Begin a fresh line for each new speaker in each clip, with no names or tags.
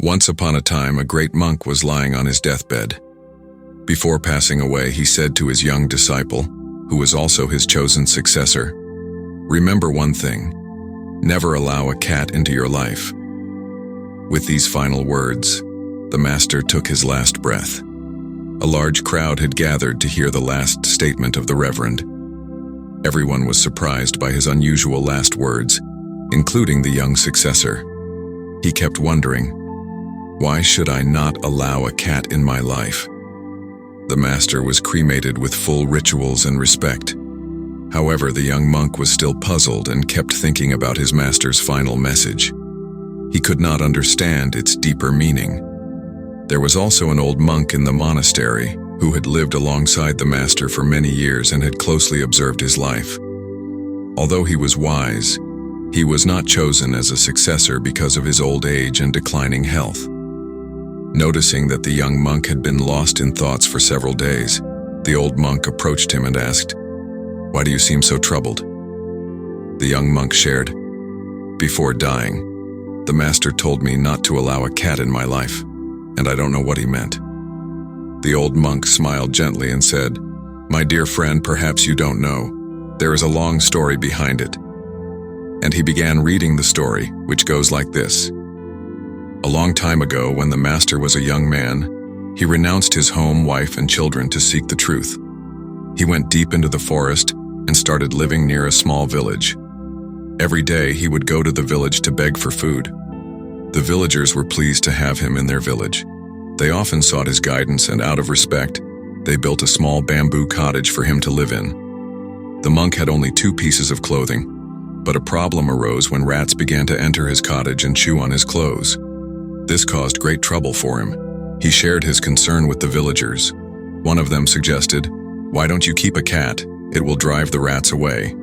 Once upon a time, a great monk was lying on his deathbed. Before passing away, he said to his young disciple, who was also his chosen successor, "Remember one thing, never allow a cat into your life." With these final words, the master took his last breath. A large crowd had gathered to hear the last statement of the Reverend. Everyone was surprised by his unusual last words, including the young successor. He kept wondering, "Why should I not allow a cat in my life?" The master was cremated with full rituals and respect. However, the young monk was still puzzled and kept thinking about his master's final message. He could not understand its deeper meaning. There was also an old monk in the monastery who had lived alongside the master for many years and had closely observed his life. Although he was wise, he was not chosen as a successor because of his old age and declining health. Noticing that the young monk had been lost in thoughts for several days, the old monk approached him and asked, "Why do you seem so troubled?" The young monk shared, "Before dying, the master told me not to allow a cat in my life, and I don't know what he meant." The old monk smiled gently and said, "My dear friend, perhaps you don't know. There is a long story behind it." And he began reading the story, which goes like this. A long time ago, when the master was a young man, he renounced his home, wife, and children to seek the truth. He went deep into the forest and started living near a small village. Every day he would go to the village to beg for food. The villagers were pleased to have him in their village. They often sought his guidance, and out of respect, they built a small bamboo cottage for him to live in. The monk had only 2 pieces of clothing, but a problem arose when rats began to enter his cottage and chew on his clothes. This caused great trouble for him. He shared his concern with the villagers. One of them suggested, "Why don't you keep a cat? It will drive the rats away."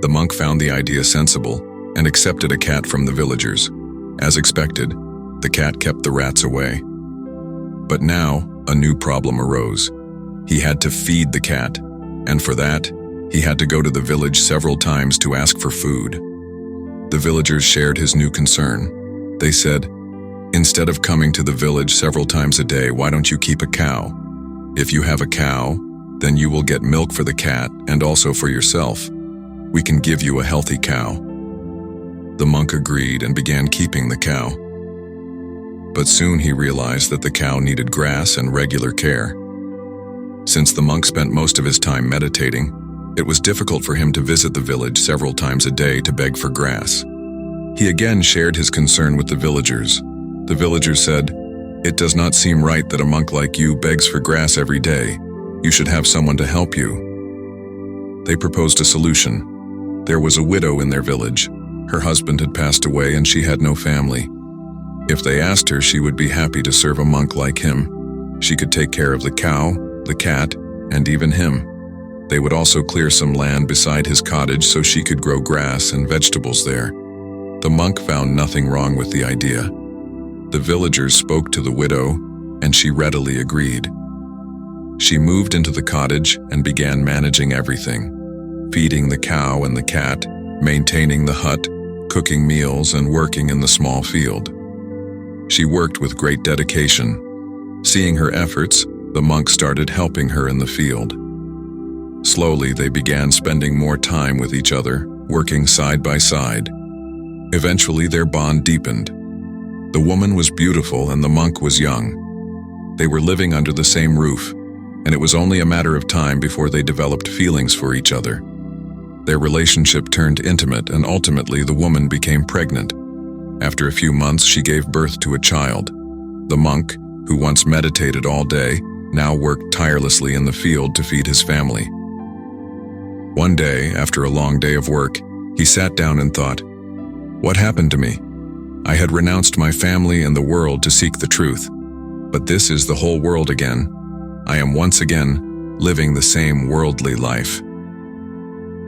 The monk found the idea sensible and accepted a cat from the villagers. As expected, the cat kept the rats away. But now, a new problem arose. He had to feed the cat, and for that, he had to go to the village several times to ask for food. The villagers shared his new concern. They said, "Instead of coming to the village several times a day, why don't you keep a cow? If you have a cow, then you will get milk for the cat and also for yourself. We can give you a healthy cow." The monk agreed and began keeping the cow. But soon he realized that the cow needed grass and regular care. Since the monk spent most of his time meditating, it was difficult for him to visit the village several times a day to beg for grass. He again shared his concern with the villagers. The villagers said, "It does not seem right that a monk like you begs for grass every day. You should have someone to help you." They proposed a solution. There was a widow in their village. Her husband had passed away and she had no family. If they asked her, she would be happy to serve a monk like him. She could take care of the cow, the cat, and even him. They would also clear some land beside his cottage so she could grow grass and vegetables there. The monk found nothing wrong with the idea. The villagers spoke to the widow, and she readily agreed. She moved into the cottage and began managing everything, feeding the cow and the cat, maintaining the hut, cooking meals, and working in the small field. She worked with great dedication. Seeing her efforts, the monk started helping her in the field. Slowly, they began spending more time with each other, working side by side. Eventually, their bond deepened. The woman was beautiful and the monk was young. They were living under the same roof, and it was only a matter of time before they developed feelings for each other. Their relationship turned intimate, and ultimately the woman became pregnant. After a few months, she gave birth to a child. The monk, who once meditated all day, now worked tirelessly in the field to feed his family. One day, after a long day of work, he sat down and thought, "What happened to me? I had renounced my family and the world to seek the truth. But this is the whole world again. I am once again living the same worldly life."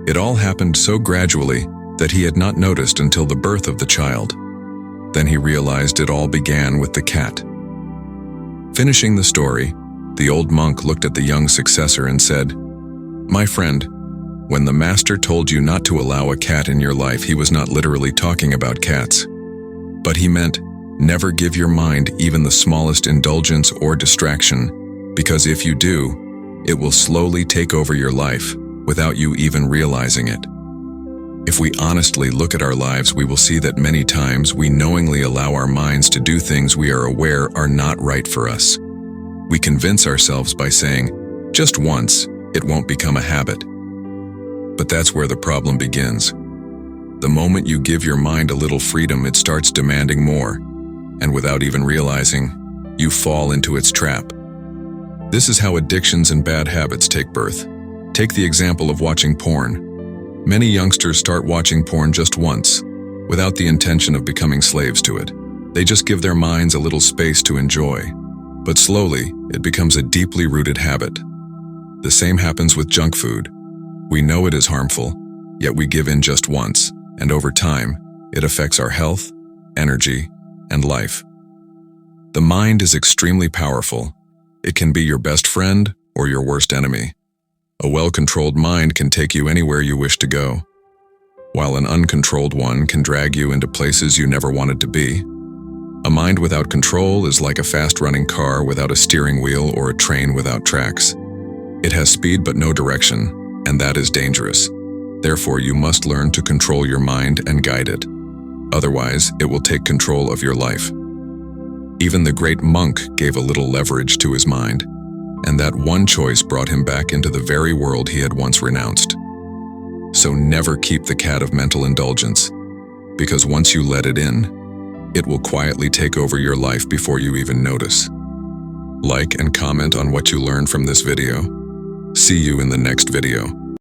It all happened so gradually that he had not noticed until the birth of the child. Then he realized it all began with the cat. Finishing the story, the old monk looked at the young successor and said, "My friend, when the master told you not to allow a cat in your life, he was not literally talking about cats. But he meant, Never give your mind even the smallest indulgence or distraction, because if you do, it will slowly take over your life without you even realizing it. If we honestly look at our lives, we will see that many times we knowingly allow our minds to do things we are aware are not right for us. We convince ourselves by saying, just once, it won't become a habit. But that's where the problem begins. The moment you give your mind a little freedom, it starts demanding more, and without even realizing, you fall into its trap. This is how addictions and bad habits take birth. Take the example of watching porn. Many youngsters start watching porn just once, without the intention of becoming slaves to it. They just give their minds a little space to enjoy. But slowly, it becomes a deeply rooted habit. The same happens with junk food. We know it is harmful, yet we give in just once, and over time, it affects our health, energy, and life. The mind is extremely powerful. It can be your best friend or your worst enemy. A well-controlled mind can take you anywhere you wish to go, while an uncontrolled one can drag you into places you never wanted to be. A mind without control is like a fast-running car without a steering wheel or a train without tracks. It has speed but no direction, and that is dangerous. Therefore, you must learn to control your mind and guide it. Otherwise, it will take control of your life. Even the great monk gave a little leverage to his mind, and that one choice brought him back into the very world he had once renounced. So never keep the cat of mental indulgence, because once you let it in, it will quietly take over your life before you even notice. Like and comment on what you learned from this video. See you in the next video.